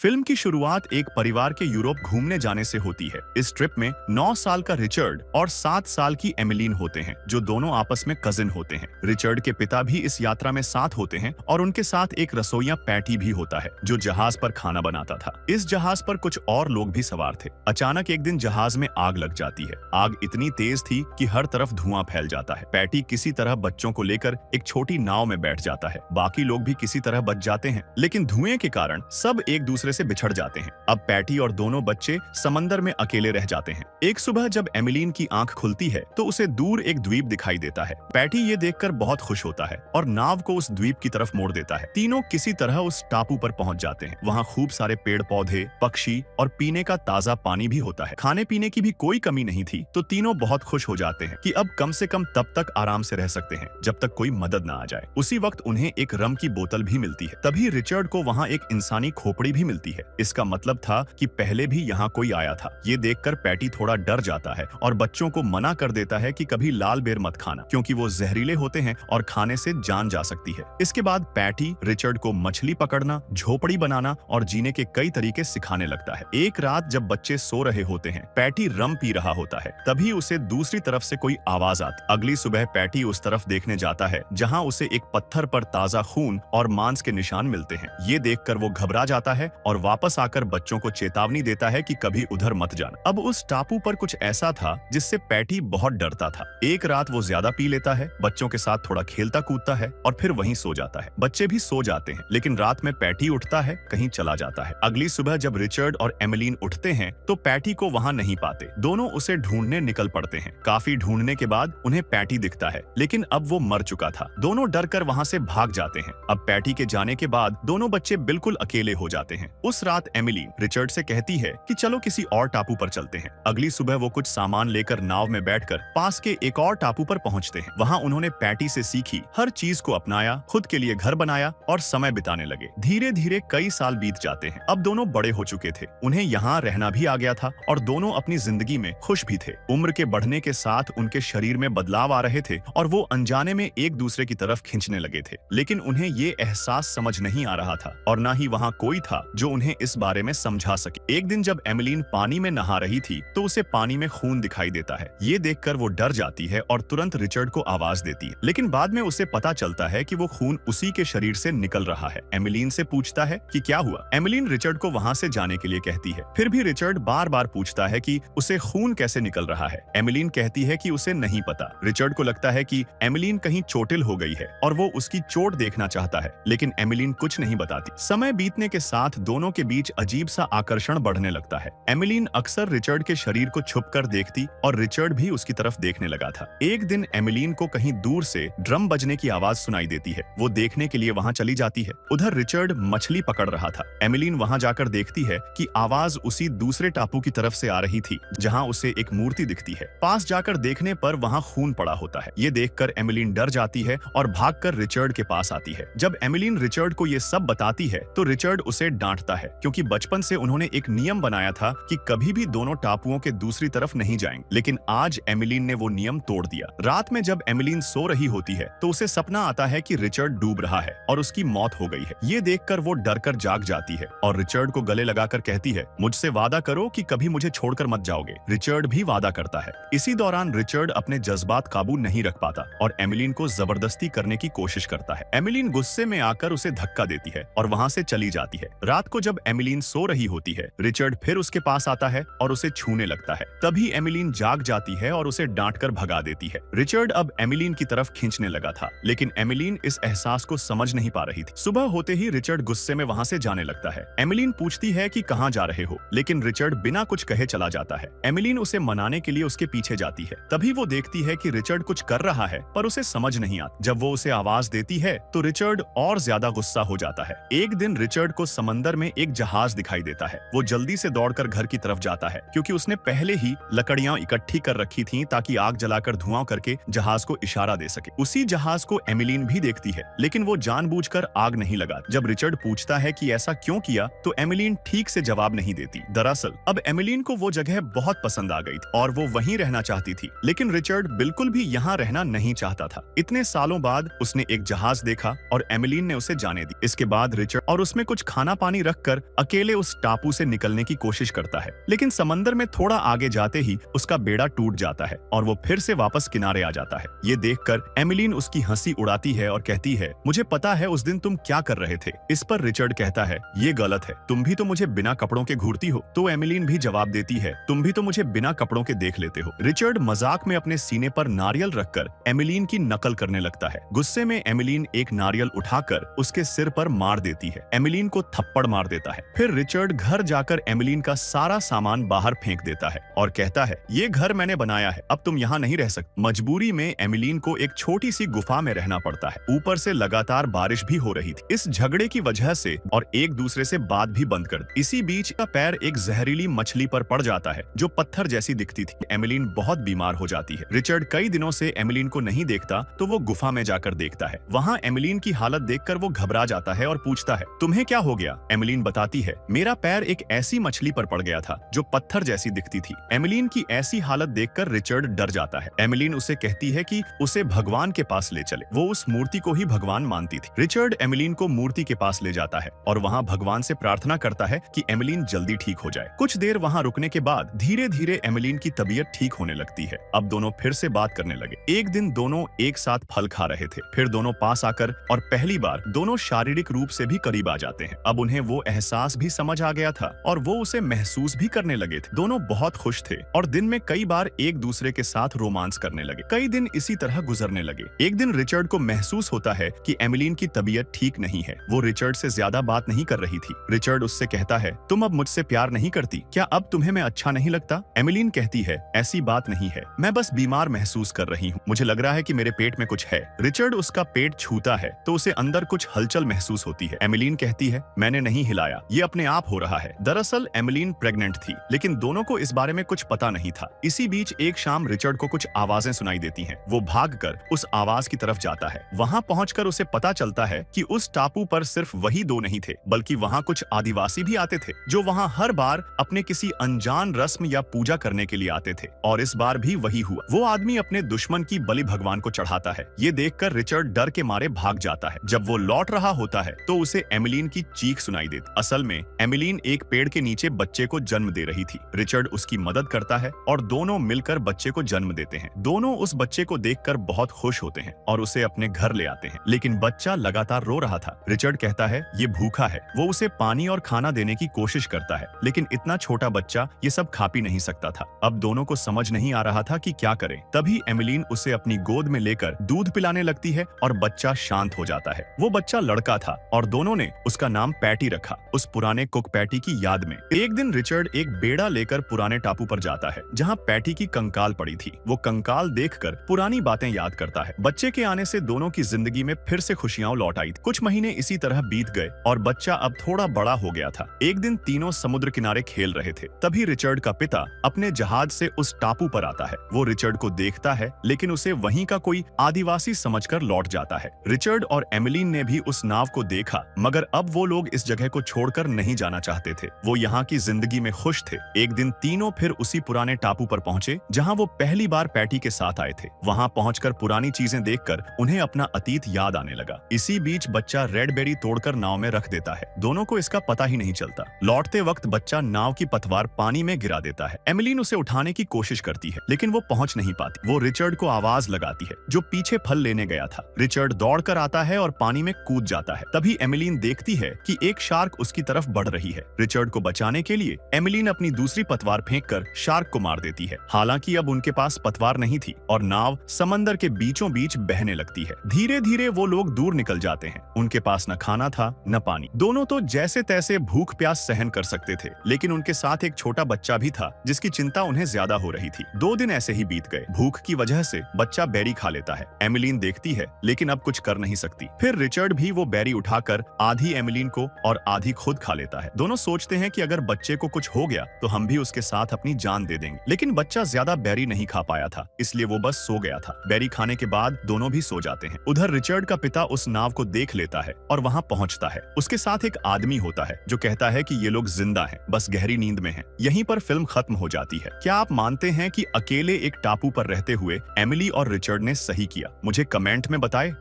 Film की शुरुआत एक परिवार के यूरोप घूमने जाने से होती है। इस ट्रिप में 9 साल का रिचर्ड और 7 साल की एमिलीन होते हैं, जो दोनों आपस में कजिन होते हैं। रिचर्ड के पिता भी इस यात्रा में साथ होते हैं और उनके साथ एक रसोइया पैटी भी होता है, जो जहाज पर खाना बनाता था। इस जहाज पर कुछ और लोग भी सवार थे। अचानक एक दिन जहाज में आग लग जाती है। आग इतनी तेज थी कि हर तरफ धुआं फैल जाता है। पैटी किसी तरह बच्चों को लेकर एक छोटी नाव में बैठ जाता है। बाकी लोग भी किसी तरह बच जाते हैं, लेकिन धुएं के कारण सब एक दूसरे से बिछड़ जाते हैं। अब पैटी और दोनों बच्चे समंदर में अकेले रह जाते हैं। एक सुबह जब एमिलीन की आंख खुलती है तो उसे दूर एक द्वीप दिखाई देता है। पैटी ये देखकर बहुत खुश होता है और नाव को उस द्वीप की तरफ मोड़ देता है। तीनों किसी तरह उस टापू पर पहुंच जाते हैं। वहाँ खूब सारे पेड़ पौधे, पक्षी और पीने का ताजा पानी भी होता है। खाने पीने की भी कोई कमी नहीं थी, तो तीनों बहुत खुश हो जाते हैं कि अब कम से कम तब तक आराम से रह सकते हैं जब तक कोई मदद न आ जाए। उसी वक्त उन्हें एक रम की बोतल भी मिलती है। तभी रिचर्ड को वहाँ एक इंसानी खोपड़ी भी मिलती है। इसका मतलब था कि पहले भी यहाँ कोई आया था। ये देखकर पैटी थोड़ा डर जाता है और बच्चों को मना कर देता है कि कभी लाल बेर मत खाना, क्योंकि वो जहरीले होते हैं और खाने से जान जा सकती है। इसके बाद पैटी रिचर्ड को मछली पकड़ना, झोपड़ी बनाना और जीने के कई तरीके सिखाने लगता है। एक रात जब बच्चे सो रहे होते हैं, पैटी रम पी रहा होता है। तभी उसे दूसरी तरफ से कोई आवाज आती। अगली सुबह पैटी उस तरफ देखने जाता है जहाँ उसे एक पत्थर पर ताजा खून और मांस के निशान मिलते हैं। ये देखकर वो घबरा जाता है और वापस आकर बच्चों को चेतावनी देता है कि कभी उधर मत जाना। अब उस टापू पर कुछ ऐसा था जिससे पैटी बहुत डरता था। एक रात वो ज्यादा पी लेता है, बच्चों के साथ थोड़ा खेलता कूदता है और फिर वहीं सो जाता है। बच्चे भी सो जाते हैं, लेकिन रात में पैटी उठता है, कहीं चला जाता है। अगली सुबह जब रिचर्ड और एमिलीन उठते हैं तो पैटी को वहाँ नहीं पाते। दोनों उसे ढूंढने निकल पड़ते हैं। काफी ढूंढने के बाद उन्हें पैटी दिखता है, लेकिन अब वो मर चुका था। दोनों डर कर वहाँ से भाग जाते हैं। अब पैटी के जाने के बाद दोनों बच्चे बिल्कुल अकेले हो जाते हैं। उस रात एमिलीन रिचर्ड से कहती है कि चलो किसी और टापू पर चलते हैं। अगली सुबह वो कुछ सामान लेकर नाव में बैठकर पास के एक और टापू पर पहुंचते हैं। वहां उन्होंने पैटी से सीखी हर चीज को अपनाया, खुद के लिए घर बनाया और समय बिताने लगे। धीरे धीरे कई साल बीत जाते हैं। अब दोनों बड़े हो चुके थे, उन्हें यहाँ रहना भी आ गया था और दोनों अपनी जिंदगी में खुश भी थे। उम्र के बढ़ने के साथ उनके शरीर में बदलाव आ रहे थे और वो अनजाने में एक दूसरे की तरफ खींचने लगे थे, लेकिन उन्हें ये एहसास समझ नहीं आ रहा था और न ही वहाँ कोई था जो उन्हें इस बारे में समझा सके। एक दिन जब एमिलीन पानी में नहा रही थी तो उसे पानी में खून दिखाई देता है। ये देखकर वो डर जाती है और तुरंत रिचर्ड को आवाज देती है, लेकिन बाद में उसे पता चलता है कि वो खून उसी के शरीर से निकल रहा है। एमिलीन से पूछता है कि क्या हुआ। एमिलीन रिचर्ड को वहाँ से जाने के लिए कहती है। फिर भी रिचर्ड बार बार पूछता है कि उसे खून कैसे निकल रहा है। एमिलीन कहती है कि उसे नहीं पता। रिचर्ड को लगता है कि एमिलीन कहीं चोटिल हो गई है और वो उसकी चोट देखना चाहता है, लेकिन एमिलीन कुछ नहीं बताती। समय बीतने के साथ दोनों के बीच अजीब सा आकर्षण बढ़ने लगता है। एमिलीन अक्सर रिचर्ड के शरीर को छुपकर देखती और रिचर्ड भी उसकी तरफ देखने लगा था। एक दिन एमिलीन को कहीं दूर से ड्रम बजने की आवाज सुनाई देती है। वो देखने के लिए वहां चली जाती है। उधर रिचर्ड मछली पकड़ रहा था। एमिलीन वहां जाकर देखती है कि आवाज उसी दूसरे टापू की तरफ से आ रही थी जहां उसे एक मूर्ति दिखती है। पास जाकर देखने पर वहां खून पड़ा होता है। ये देखकर एमिलीन डर जाती है और भागकर रिचर्ड के पास आती है। जब एमिलीन रिचर्ड को ये सब बताती है तो रिचर्ड उसे डांटता है, क्योंकि बचपन से उन्होंने एक नियम बनाया था कि कभी भी दोनों टापुओं के दूसरी तरफ नहीं जाएंगे, लेकिन आज एमिलीन ने वो नियम तोड़ दिया। रात में जब एमिलीन सो रही होती है तो उसे सपना आता है कि रिचर्ड डूब रहा है और उसकी मौत हो गई है। ये देखकर वो डरकर जाग जाती है और रिचर्ड को गले लगाकर कहती है, मुझसे वादा करो कि कभी मुझे छोड़कर मत जाओगे। रिचर्ड भी वादा करता है। इसी दौरान रिचर्ड अपने जज्बात काबू नहीं रख पाता और एमिलीन को जबरदस्ती करने की कोशिश करता है। एमिलीन गुस्से में आकर उसे धक्का देती है और वहाँ से चली जाती है। रात को जब एमिलीन सो रही होती है, रिचर्ड फिर उसके पास आता है और उसे छूने लगता है। तभी एमिलीन जाग जाती है और उसे डांटकर भगा देती है। रिचर्ड अब एमिलीन की तरफ खींचने लगा था, लेकिन एमिलीन इस एहसास को समझ नहीं पा रही थी। सुबह होते ही रिचर्ड गुस्से में वहाँ से जाने लगता है। एमिलीन पूछती है कि कहाँ जा रहे हो, लेकिन रिचर्ड बिना कुछ कहे चला जाता है। एमिलीन उसे मनाने के लिए उसके पीछे जाती है। तभी वो देखती है कि रिचर्ड कुछ कर रहा है, पर उसे समझ नहीं आता। जब वो उसे आवाज देती है तो रिचर्ड और ज्यादा गुस्सा हो जाता है। एक दिन रिचर्ड को समंदर में एक जहाज दिखाई देता है। वो जल्दी से दौड़कर घर की तरफ जाता है, क्योंकि उसने पहले ही लकड़ियां इकट्ठी कर रखी थीं ताकि आग जलाकर धुआं करके जहाज को इशारा दे सके। उसी जहाज को एमिलीन भी देखती है, लेकिन वो जानबूझकर आग नहीं लगाती। जब रिचर्ड पूछता है कि ऐसा क्यों किया तो एमिलीन ठीक से जवाब नहीं देती। दरअसल अब एमिलीन को वो जगह बहुत पसंद आ गई थी और वो वहीं रहना चाहती थी, लेकिन रिचर्ड बिल्कुल भी यहाँ रहना नहीं चाहता था। इतने सालों बाद उसने एक जहाज देखा और एमिलीन ने उसे जाने दी। इसके बाद रिचर्ड और उसमें कुछ खाना पानी रख रखकर अकेले उस टापू से निकलने की कोशिश करता है, लेकिन समंदर में थोड़ा आगे जाते ही उसका बेड़ा टूट जाता है और वो फिर से वापस किनारे आ जाता है। ये देखकर एमिलीन उसकी हंसी उड़ाती है और कहती है, मुझे पता है उस दिन तुम क्या कर रहे थे। इस पर रिचर्ड कहता है, ये गलत है, तुम भी तो मुझे बिना कपड़ों के घूरती हो। तो एमिलीन भी जवाब देती है, तुम भी तो मुझे बिना कपड़ों के देख लेते हो। रिचर्ड मजाक में अपने सीने पर नारियल रखकर एमिलीन की नकल करने लगता है। गुस्से में एमिलीन एक नारियल उठाकर उसके सिर पर मार देती है। एमिलीन को थप्पड़ मार देता है। फिर रिचर्ड घर जाकर एमिलीन का सारा सामान बाहर फेंक देता है और कहता है, ये घर मैंने बनाया है, अब तुम यहाँ नहीं रह सकते। मजबूरी में एमिलीन को एक छोटी सी गुफा में रहना पड़ता है। ऊपर से लगातार बारिश भी हो रही थी। इस झगड़े की वजह से और एक दूसरे से बात भी बंद कर दी। इसी बीच का पैर एक जहरीली मछली पर पड़ जाता है जो पत्थर जैसी दिखती थी। एमिलीन बहुत बीमार हो जाती है। रिचर्ड कई दिनों से एमिलीन को नहीं देखता तो वो गुफा में जाकर देखता है। वहाँ एमिलीन की हालत देखकर वो घबरा जाता है और पूछता है, तुम्हें क्या हो गया? एमिलीन बताती है, मेरा पैर एक ऐसी मछली पर पड़ गया था जो पत्थर जैसी दिखती थी। एमिलीन की ऐसी हालत देखकर रिचर्ड डर जाता है। एमिलीन उसे कहती है कि उसे भगवान के पास ले चले। वो उस मूर्ति को ही भगवान मानती थी। रिचर्ड एमिलीन को मूर्ति के पास ले जाता है और वहाँ भगवान से प्रार्थना करता है कि एमिलीन जल्दी ठीक हो जाए। कुछ देर वहाँ रुकने के बाद धीरे धीरे एमिलीन की तबीयत ठीक होने लगती है। अब दोनों फिर से बात करने लगे। एक दिन दोनों एक साथ फल खा रहे थे। फिर दोनों पास आकर और पहली बार दोनों शारीरिक रूप से भी करीब आ जाते हैं। अब उन्हें वो एहसास भी समझ आ गया था और वो उसे महसूस भी करने लगे थे। दोनों बहुत खुश थे और दिन में कई बार एक दूसरे के साथ रोमांस करने लगे। कई दिन इसी तरह गुजरने लगे। एक दिन रिचर्ड को महसूस होता है कि एमिलीन की तबीयत ठीक नहीं है। वो रिचर्ड से ज्यादा बात नहीं कर रही थी। रिचर्ड उससे कहता है, तुम अब मुझसे प्यार नहीं करती क्या? अब तुम्हें मैं अच्छा नहीं लगता? एमिलीन कहती है, ऐसी बात नहीं है, मैं बस बीमार महसूस कर रही हूँ। मुझे लग रहा है कि मेरे पेट में कुछ है। रिचर्ड उसका पेट छूता है तो उसे अंदर कुछ हलचल महसूस होती है। एमिलीन कहती है, मैंने नहीं हिलाया, ये अपने आप हो रहा है। दरअसल एमिलीन प्रेग्नेंट थी, लेकिन दोनों को इस बारे में कुछ पता नहीं था। इसी बीच एक शाम रिचर्ड को कुछ आवाजें सुनाई देती हैं। वो भागकर उस आवाज की तरफ जाता है। वहाँ पहुंचकर उसे पता चलता है कि उस टापू पर सिर्फ वही दो नहीं थे, बल्कि वहाँ कुछ आदिवासी भी आते थे जो वहाँ हर बार अपने किसी अनजान रस्म या पूजा करने के लिए आते थे। और इस बार भी वही हुआ। वो आदमी अपने दुश्मन की बलि भगवान को चढ़ाता है। ये देखकर रिचर्ड डर के मारे भाग जाता है। जब वो लौट रहा होता है तो उसे एमिलीन की चीख सुनाई देती। असल में एमिलीन एक पेड़ के नीचे बच्चे को जन्म दे रही थी। रिचर्ड उसकी मदद करता है और दोनों मिलकर बच्चे को जन्म देते हैं। दोनों उस बच्चे को देखकर बहुत खुश होते हैं और उसे अपने घर ले आते हैं, लेकिन बच्चा लगातार रो रहा था। रिचर्ड कहता है, ये भूखा है। वो उसे पानी और खाना देने की कोशिश करता है, लेकिन इतना छोटा बच्चा ये सब खा पी नहीं सकता था। अब दोनों को समझ नहीं आ रहा था कि क्या करें। तभी एमिलीन उसे अपनी गोद में लेकर दूध पिलाने लगती है और बच्चा शांत हो जाता है। वो बच्चा लड़का था और दोनों ने उसका नाम पैटी रखा, उस पुराने कुक पैटी की याद में। एक दिन रिचर्ड एक बेड़ा लेकर पुराने टापू पर जाता है जहाँ पैटी की कंकाल पड़ी थी। वो कंकाल देखकर पुरानी बातें याद करता है। बच्चे के आने से दोनों की जिंदगी में फिर से खुशियां लौट आई। कुछ महीने इसी तरह बीत गए और बच्चा अब थोड़ा बड़ा हो गया था। एक दिन तीनों समुद्र किनारे खेल रहे थे। तभी रिचर्ड का पिता अपने जहाज से उस टापू पर आता है। वो रिचर्ड को देखता है, लेकिन उसे वहीं का कोई आदिवासी समझकर लौट जाता है। रिचर्ड और एमिलीन ने भी उस नाव को देखा, मगर अब वो लोग इस जगह को छोड़कर नहीं जाना चाहते थे। वो यहाँ की जिंदगी में खुश थे। एक दिन तीनों फिर उसी पुराने टापू पर पहुंचे जहाँ वो पहली बार पैटी के साथ आए थे। वहाँ पहुंचकर पुरानी चीजें देखकर उन्हें अपना अतीत याद आने लगा। इसी बीच बच्चा रेड बेरी तोड़कर नाव में रख देता है। दोनों को इसका पता ही नहीं चलता। लौटते वक्त बच्चा नाव की पतवार पानी में गिरा देता है। एमिलीन उसे उठाने की कोशिश करती है, लेकिन वो पहुंच नहीं पाती। वो रिचर्ड को आवाज लगाती है जो पीछे फल लेने गया था। रिचर्ड दौड़कर आता है और पानी में कूद जाता है। तभी एमिलीन देखती है कि एक शार्क उसकी तरफ बढ़ रही है। रिचर्ड को बचाने के लिए एमिलीन अपनी दूसरी पतवार फेंककर शार्क को मार देती है। हालांकि अब उनके पास पतवार नहीं थी और नाव समंदर के बीचों बीच बहने लगती है। धीरे धीरे वो लोग दूर निकल जाते हैं। उनके पास न खाना था न पानी। दोनों तो जैसे तैसे भूख प्यास सहन कर सकते थे, लेकिन उनके साथ एक छोटा बच्चा भी था जिसकी चिंता उन्हें ज्यादा हो रही थी। 2 दिन ऐसे ही बीत गए। भूख की वजह से बच्चा बेरी खा लेता है। एमिलीन देखती है, लेकिन अब कुछ कर नहीं सकती। फिर रिचर्ड भी वो बेरी उठाकर आधी एमिलीन को और आधी खुद खा लेता है। दोनों सोचते हैं कि अगर बच्चे को कुछ हो गया तो हम भी उसके साथ अपनी जान दे देंगे, लेकिन बच्चा ज्यादा बेरी नहीं खा पाया था, इसलिए वो बस सो गया था। बेरी खाने के बाद दोनों भी सो जाते हैं। उधर रिचर्ड का पिता उस नाव को देख लेता है और वहाँ पहुँचता है। उसके साथ एक आदमी होता है जो कहता है कि ये लोग जिंदा हैं, बस गहरी नींद में हैं। यहीं पर फिल्म खत्म हो जाती है। क्या आप मानते हैं कि अकेले एक टापू पर रहते हुए एमिली और रिचर्ड ने सही किया? मुझे कमेंट में बताएं।